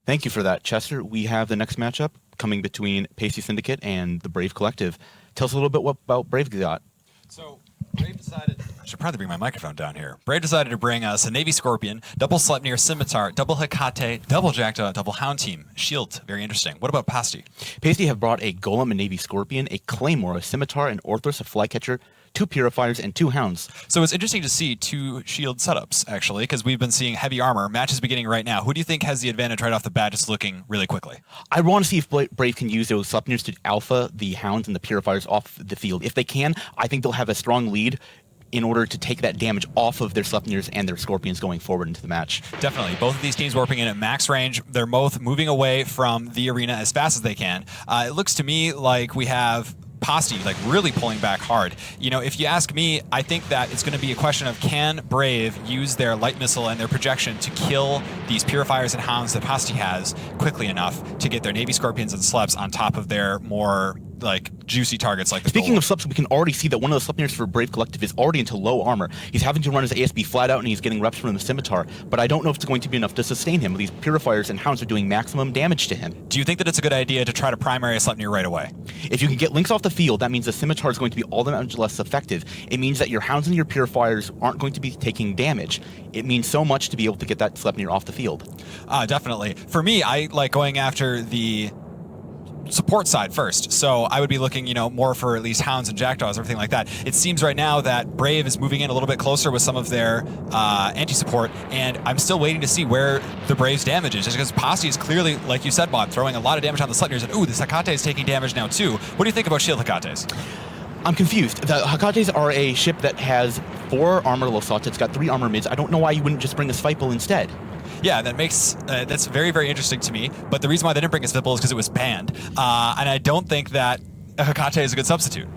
Thank you for that, Chester. We have the next matchup coming between Paisti Syndicate and the Brave Collective. Tell us a little bit what about Brave got. So Brave decided... I should probably bring my microphone down here. Brave decided to bring us a Navy Scorpion, double Sleipnir Scimitar, double Hecate, double Jackdaw, double Hound team. Shield, very interesting. What about Paisti? Paisti have brought a Golem, a Navy Scorpion, a Claymore, a Scimitar, an Orthros, a Flycatcher, 2 Purifiers, and 2 Hounds. So it's interesting to see 2 shield setups, actually, because we've been seeing heavy armor. Match is beginning right now. Who do you think has the advantage right off the bat, just looking really quickly? I want to see if Brave can use those Sleipnirs to alpha the Hounds and the Purifiers off the field. If they can, I think they'll have a strong lead in order to take that damage off of their Sleipnirs and their Scorpions going forward into the match. Definitely. Both of these teams warping in at max range. They're both moving away from the arena as fast as they can. It looks to me like we have Paisti like really pulling back hard. You know, if you ask me, I think that it's going to be a question of can Brave use their light missile and their projection to kill these Purifiers and Hounds that Paisti has quickly enough to get their Navy Scorpions and Sleps on top of their more like juicy targets like the Speaking of Sleps, we can already see that one of the Sleipnirs for Brave Collective is already into low armor. He's having to run his ASB flat out and he's getting reps from the Scimitar, but I don't know if it's going to be enough to sustain him. These Purifiers and Hounds are doing maximum damage to him. Do you think that it's a good idea to try to primary a Sleipnir right away? If you can get links off the field, that means the Scimitar is going to be all that much less effective. It means that your Hounds and your Purifiers aren't going to be taking damage. It means so much to be able to get that Sleipnir off the field. Definitely. For me, I like going after the support side first. So I would be looking, more for at least Hounds and Jackdaws, everything like that. It seems right now that Brave is moving in a little bit closer with some of their anti-support, and I'm still waiting to see where the Brave's damage is, just because Paisti is clearly, like you said, Bob, throwing a lot of damage on the Sleipnirs, and ooh, this Hecate is taking damage now too. What do you think about Shield Hecates? I'm confused. The Hecates are a ship that has 4 armor Losats. It's got 3 armor mids. I don't know why you wouldn't just bring a Svipal instead. Yeah, that makes that's very, very interesting to me. But the reason why they didn't bring a Svipal is because it was banned. And I don't think that a Hecate is a good substitute.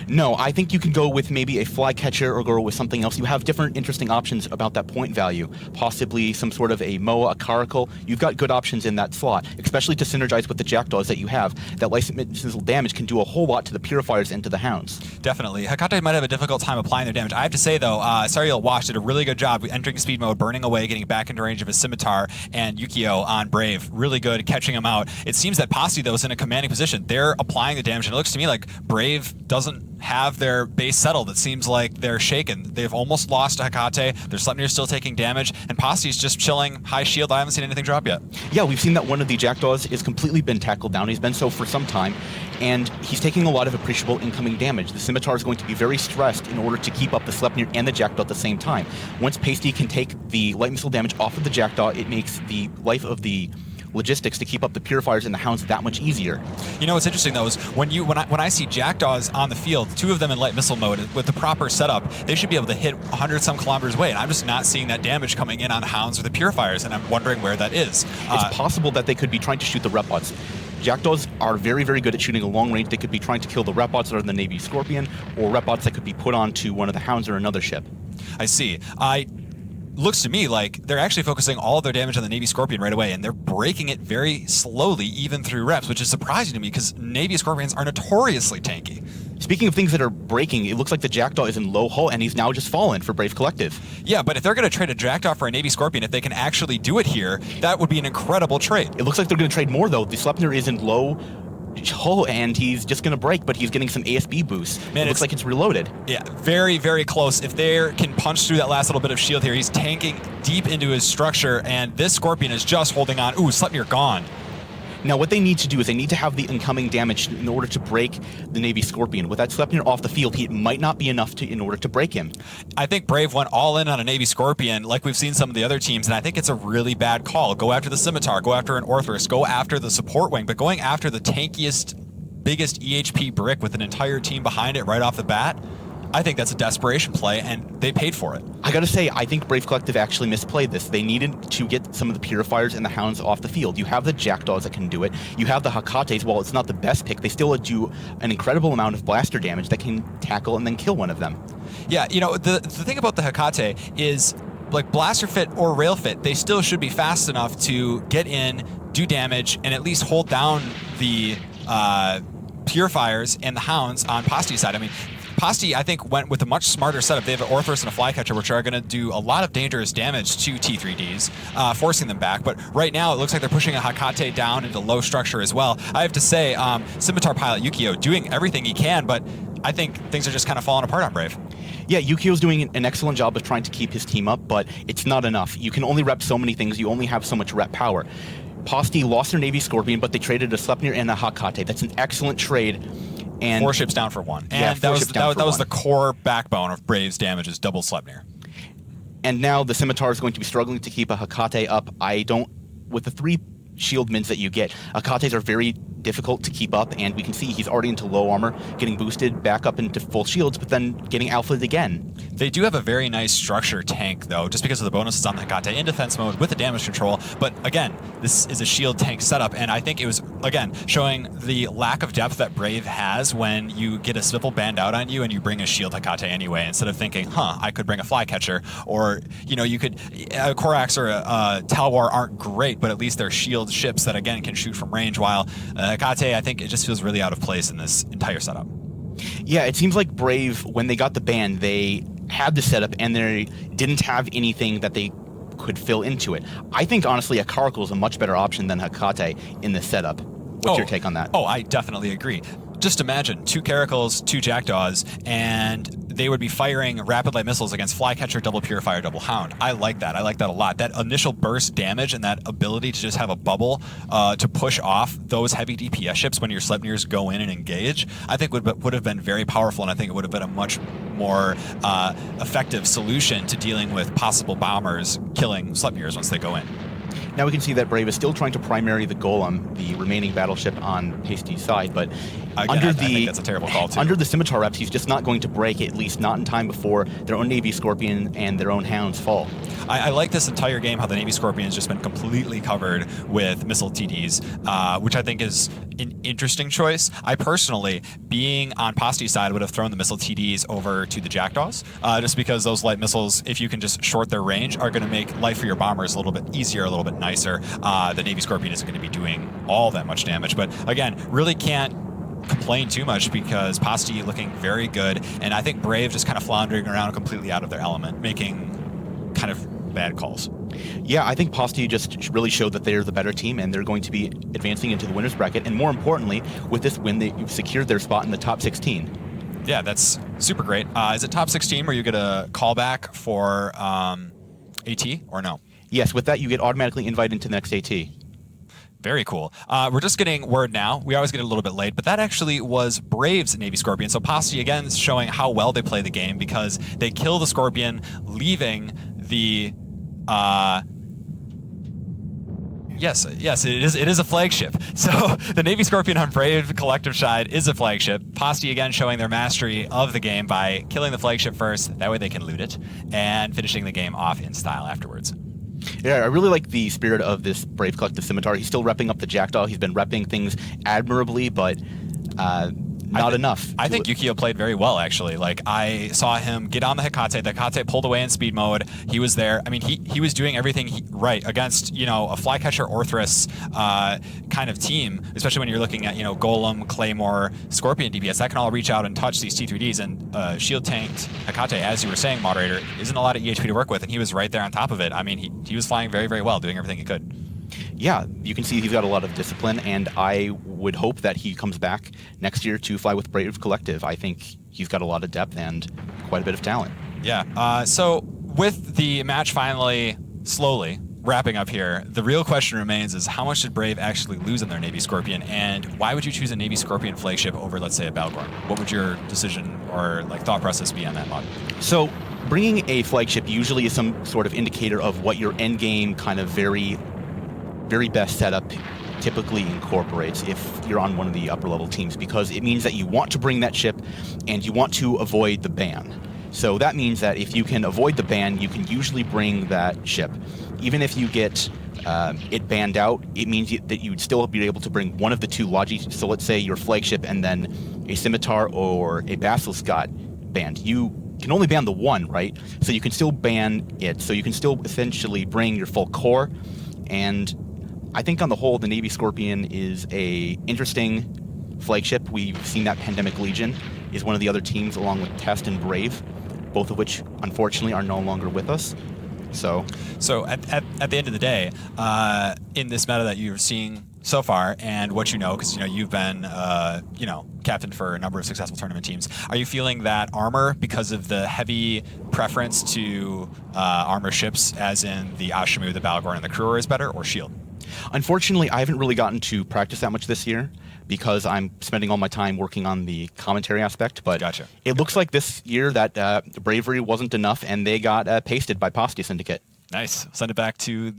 No, I think you can go with maybe a Flycatcher or go with something else. You have different interesting options about that point value. Possibly some sort of a Moa, a Caracal. You've got good options in that slot, especially to synergize with the Jackdaws that you have. That light missile damage can do a whole lot to the Purifiers and to the Hounds. Definitely. Hecate might have a difficult time applying their damage. I have to say, though, Sariel Wash did a really good job entering speed mode, burning away, getting back into range of his Scimitar, and Yukio on Brave. Really good catching him out. It seems that Paisti, though, is in a commanding position. They're applying the damage, and it looks to me like Brave doesn't have their base settled. It seems like they're shaken. They've almost lost to Hecate. Their Sleipnir is still taking damage, and Paisti's just chilling high shield. I haven't seen anything drop yet. Yeah, we've seen that one of the Jackdaws is completely been tackled down. He's been so for some time, and he's taking a lot of appreciable incoming damage. The Scimitar is going to be very stressed in order to keep up the Sleipnir and the Jackdaw at the same time. Once Paisti can take the light missile damage off of the Jackdaw, it makes the life of the logistics to keep up the Purifiers and the Hounds that much easier. You know what's interesting though is when I see Jackdaws on the field, 2 of them in light missile mode with the proper setup, they should be able to hit 100 some kilometers away, and I'm just not seeing that damage coming in on the Hounds or the Purifiers, and I'm wondering where that is. It's possible that they could be trying to shoot the Repbots. Jackdaws are very, very good at shooting a long range. They could be trying to kill the Repbots that are in the Navy Scorpion, or Repbots that could be put onto one of the Hounds or another ship. I see. Looks to me like they're actually focusing all of their damage on the Navy Scorpion right away, and they're breaking it very slowly, even through reps, which is surprising to me because Navy Scorpions are notoriously tanky. Speaking of things that are breaking, it looks like the Jackdaw is in low hull, and he's now just fallen for Brave Collective. Yeah, but if they're going to trade a Jackdaw for a Navy Scorpion, if they can actually do it here, that would be an incredible trade. It looks like they're going to trade more, though. The Sleipnir is in low hull, and he's just going to break, but he's getting some ASB boost. Man, it looks like it's reloaded. Yeah, very, very close. If they can punch through that last little bit of shield here, he's tanking deep into his structure, and this Scorpion is just holding on. Ooh, Sleipnir gone. Now, what they need to do is they need to have the incoming damage in order to break the Navy Scorpion. With that Sleipnir off the field, it might not be enough in order to break him. I think Brave went all in on a Navy Scorpion, like we've seen some of the other teams, and I think it's a really bad call. Go after the Scimitar, go after an Orthros, go after the support wing, but going after the tankiest, biggest EHP brick with an entire team behind it right off the bat, I think that's a desperation play, and they paid for it. I gotta say, I think Brave Collective actually misplayed this. They needed to get some of the Purifiers and the Hounds off the field. You have the Jackdaws that can do it. You have the Hecates. While it's not the best pick, they still do an incredible amount of blaster damage that can tackle and then kill one of them. Yeah, the thing about the Hecate is, like blaster fit or rail fit, they still should be fast enough to get in, do damage, and at least hold down the Purifiers and the Hounds on Paisti's side. I mean, Paisti, I think, went with a much smarter setup. They have an Orthrus and a Flycatcher, which are going to do a lot of dangerous damage to T3Ds, forcing them back. But right now, it looks like they're pushing a Hekate down into low structure as well. I have to say, Scimitar pilot Yukio doing everything he can, but I think things are just kind of falling apart on Brave. Yeah, Yukio's doing an excellent job of trying to keep his team up, but it's not enough. You can only rep so many things. You only have so much rep power. Paisti lost their Navy Scorpion, but they traded a Sleipnir and a Hekate. That's an excellent trade. And 4 ships down for 1. And yeah, that was the core backbone of Brave's damage is double Sleipnir. And now the Scimitar is going to be struggling to keep a Hekate up. With the 3 shield mids that you get, Hekates are very difficult to keep up, and we can see he's already into low armor, getting boosted back up into full shields, but then getting alphaed again. They do have a very nice structure tank, though, just because of the bonuses on the Hekate in defense mode with the damage control. But again, this is a shield tank setup, and I think it was, again, showing the lack of depth that Brave has when you get a Swivel banned out on you and you bring a shield Hekate anyway, instead of thinking, I could bring a Flycatcher, or, you could, a Korax or a Talwar aren't great, but at least they're shield ships that, again, can shoot from range, while Hekate, I think it just feels really out of place in this entire setup. Yeah, it seems like Brave, when they got the ban, they had the setup and they didn't have anything that they could fill into it. I think, honestly, a Caracal is a much better option than Hekate in this setup. What's your take on that? Oh, I definitely agree. Just imagine 2 Caracals, 2 Jackdaws, and they would be firing rapid light missiles against Flycatcher, double Purifier, double Hound. I like that. I like that a lot. That initial burst damage and that ability to just have a bubble to push off those heavy DPS ships when your Sleipnirs go in and engage, I think would have been very powerful, and I think it would have been a much more effective solution to dealing with possible bombers killing Sleipnirs once they go in. Now we can see that Brave is still trying to primary the Golem, the remaining battleship on Paisti's side, but again, I think that's a terrible call too. Under the Scimitar reps, he's just not going to break, at least not in time before their own Navy Scorpion and their own Hounds fall. I like this entire game, how the Navy Scorpion has just been completely covered with missile TDs, which I think is an interesting choice. I personally, being on Paisti's side, would have thrown the missile TDs over to the Jackdaws, just because those light missiles, if you can just short their range, are going to make life for your bombers a little bit easier, a little bit nicer. The Navy Scorpion isn't going to be doing all that much damage, but again, really can't complain too much because Paisti looking very good, and I think Brave just kind of floundering around completely out of their element, making kind of bad calls. Yeah, I think Paisti just really showed that they're the better team, and they're going to be advancing into the winner's bracket, and more importantly, with this win, they've secured their spot in the top 16. Yeah, that's super great. Is it top 16 where you get a callback for AT, or no? Yes, with that, you get automatically invited into the next AT. Very cool. We're just getting word now. We always get a little bit late, but that actually was Brave's Navy Scorpion. So Paisti, again, is showing how well they play the game because they kill the Scorpion, leaving the... Yes, it is a flagship. So the Navy Scorpion on Brave collective side is a flagship. Paisti, again, showing their mastery of the game by killing the flagship first. That way they can loot it, and finishing the game off in style afterwards. Yeah, I really like the spirit of this Brave Collective Scimitar. He's still repping up the Jackdaw. He's been repping things admirably, but not enough. I think Yukio played very well, actually. Like, I saw him get on the Hekate. The Hekate pulled away in speed mode. He was there. I mean, he was doing everything right against, a Flycatcher Orthrus kind of team, especially when you're looking at, Golem, Claymore, Scorpion DPS. That can all reach out and touch these T3Ds, and shield tanked Hekate, as you were saying, moderator, isn't a lot of EHP to work with, and he was right there on top of it. I mean, he was flying very, very well, doing everything he could. Yeah, you can see he's got a lot of discipline, and I would hope that he comes back next year to fly with Brave Collective. I think he's got a lot of depth and quite a bit of talent. Yeah, so with the match finally slowly wrapping up here, the real question remains is how much did Brave actually lose in their Navy Scorpion, and why would you choose a Navy Scorpion flagship over, let's say, a Balgorn? What would your decision or thought process be on that mod? So bringing a flagship usually is some sort of indicator of what your end game kind of very best setup typically incorporates if you're on one of the upper level teams, because it means that you want to bring that ship and you want to avoid the ban. So that means that if you can avoid the ban, you can usually bring that ship. Even if you get it banned out, it means that you'd still be able to bring one of the 2 Logi. So let's say your flagship and then a Scimitar or a Basilisk got banned. You can only ban the one, right? So you can still ban it. So you can still essentially bring your full core. And I think on the whole, the Navy Scorpion is a interesting flagship. We've seen that Pandemic Legion is one of the other teams, along with Test and Brave, both of which, unfortunately, are no longer with us. So at the end of the day, in this meta that you're seeing so far, and what you know, because you've been captain for a number of successful tournament teams, are you feeling that armor, because of the heavy preference to armor ships, as in the Ashimu, the Balgorn, and the Kruger, is better, or shield? Unfortunately, I haven't really gotten to practice that much this year because I'm spending all my time working on the commentary aspect. But Gotcha. It looks like this year that bravery wasn't enough, and they got pasted by Paisti Syndicate. Nice. Send it back to